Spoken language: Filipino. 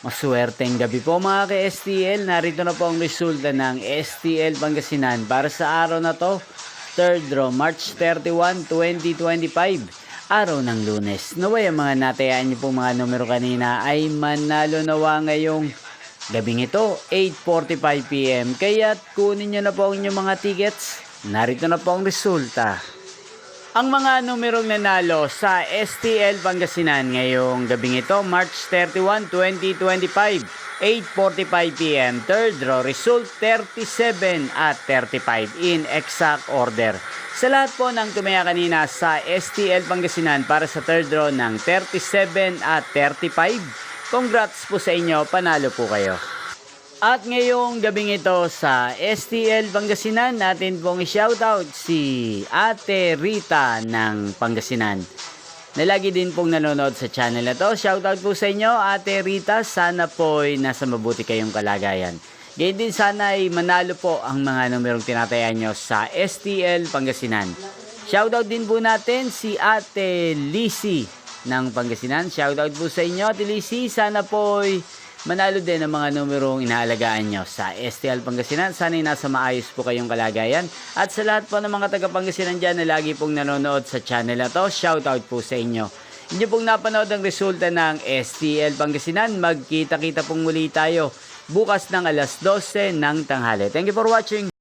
Maswerteng gabi po mga ka-STL. Narito na po ang resulta ng STL Pangasinan para sa araw na to, 3rd draw, March 31, 2025. Araw ng Lunes. Naway ang mga natayaan niyo po mga numero kanina ay manalo nawa ngayong gabing ito, 8:45 PM. Kaya't kunin niyo na po ang inyong mga tickets. Narito na po ang resulta. Ang mga numerong nanalo sa STL Pangasinan ngayong gabing ito, March 31, 2025, 8:45 PM. Third draw, result 37 at 35 in exact order. Sa lahat po ng tumaya kanina sa STL Pangasinan para sa third draw ng 37 at 35, congrats po sa inyo, panalo po kayo. At ngayong gabing ito sa STL Pangasinan, natin pong i-shoutout si Ate Rita ng Pangasinan na lagi din pong nanonood sa channel na to. Shoutout po sa inyo Ate Rita, sana po'y nasa mabuti kayong kalagayan. Gayun din sana ay manalo po ang mga numerong tinatayan nyo sa STL Pangasinan. Shoutout din po natin si Ate Lisi ng Pangasinan. Shoutout po sa inyo Ate Lisi, sana po'y manalo din ang mga numerong inaalagaan nyo sa STL Pangasinan. Sana'y nasa maayos po kayong kalagayan. At sa lahat po ng mga taga-Pangasinan dyan na lagi pong nanonood sa channel na to, shoutout po sa inyo. Hindi pong napanood ang resulta ng STL Pangasinan. Magkita-kita pong muli tayo bukas ng alas 12 ng tanghali. Thank you for watching.